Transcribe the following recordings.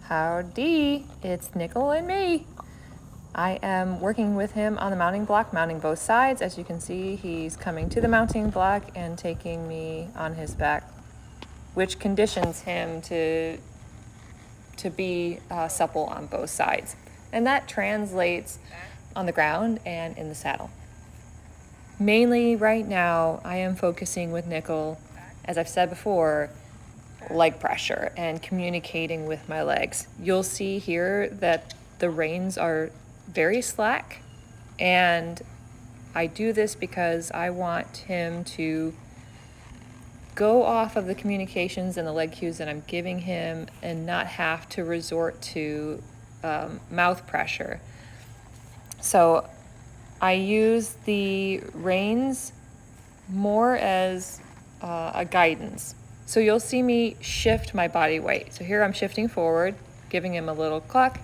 Howdy, it's Nickel and me. I am working with him on the mounting block, mounting both sides. As you can see, he's coming to the mounting block and taking me on his back, which conditions him to be supple on both sides. And that translates on the ground and in the saddle. Mainly right now, I am focusing with Nickel, as I've said before, leg pressure and communicating with my legs. You'll see here that the reins are very slack, and I do this because I want him to go off of the communications and the leg cues that I'm giving him and not have to resort to mouth pressure. So I use the reins more as a guidance. So you'll see me shift my body weight. So here I'm shifting forward, giving him a little cluck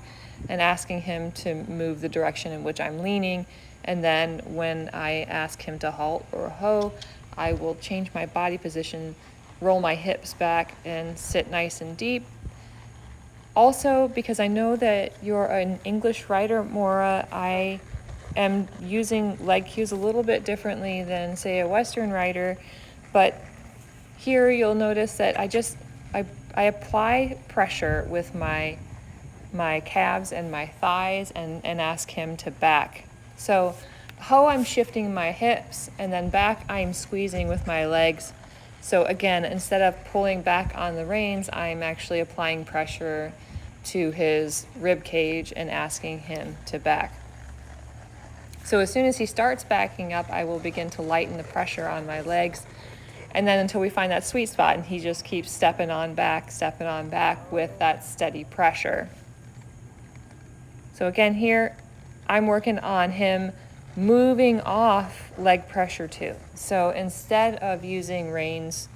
and asking him to move the direction in which I'm leaning. And then when I ask him to halt or hoe, I will change my body position, roll my hips back, and sit nice and deep. Also, because I know that you're an English writer, Maura, I am using leg cues a little bit differently than, say, a Western writer, but here you'll notice that I apply pressure with my calves and my thighs and ask him to back. So hoe, I'm shifting my hips, and then back I'm squeezing with my legs. So again, instead of pulling back on the reins, I'm actually applying pressure to his rib cage and asking him to back. So as soon as he starts backing up, I will begin to lighten the pressure on my legs. And then until we find that sweet spot, and he just keeps stepping on back with that steady pressure. So again, here I'm working on him moving off leg pressure too. So instead of using reins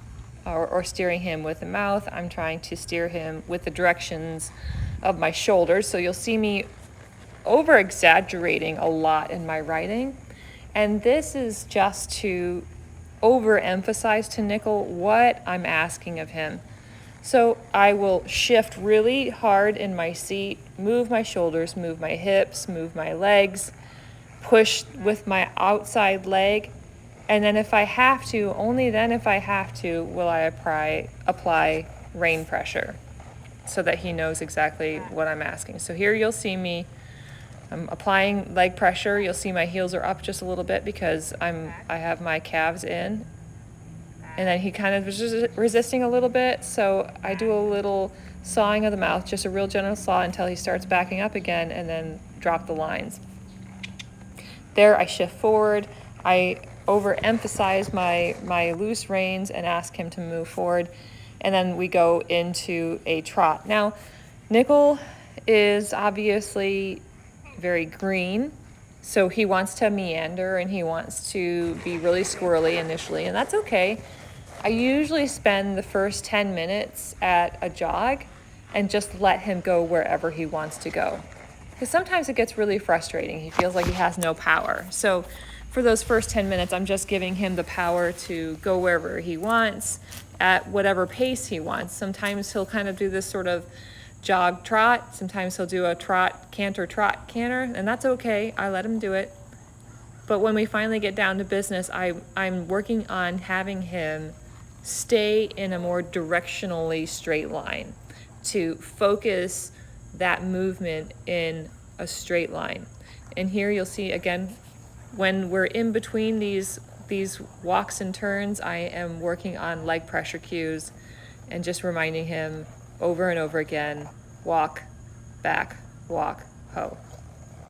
or steering him with the mouth, I'm trying to steer him with the directions of my shoulders. So you'll see me over exaggerating a lot in my writing. And this is just to overemphasize to Nickel what I'm asking of him. So I will shift really hard in my seat, move my shoulders, move my hips, move my legs, push with my outside leg, and then if I have to, only then if I have to, will I apply rein pressure so that he knows exactly what I'm asking. So here you'll see me, I'm applying leg pressure. You'll see my heels are up just a little bit because I have my calves in. And then he kind of was resisting a little bit, so I do a little sawing of the mouth, just a real gentle saw until he starts backing up again, and then drop the lines. There I shift forward. I overemphasize my loose reins and ask him to move forward, and then we go into a trot. Now, Nickel is obviously very green, so he wants to meander and he wants to be really squirrely initially, and that's okay. I usually spend the first 10 minutes at a jog and just let him go wherever he wants to go, because sometimes it gets really frustrating. He feels like he has no power. So for those first 10 minutes, I'm just giving him the power to go wherever he wants at whatever pace he wants. Sometimes he'll kind of do this sort of jog trot. Sometimes he'll do a trot canter, and that's okay. I let him do it. But when we finally get down to business, I'm working on having him stay in a more directionally straight line, to focus that movement in a straight line. And here you'll see again, when we're in between these walks and turns, I am working on leg pressure cues and just reminding him over and over again, walk, back, walk, hoe.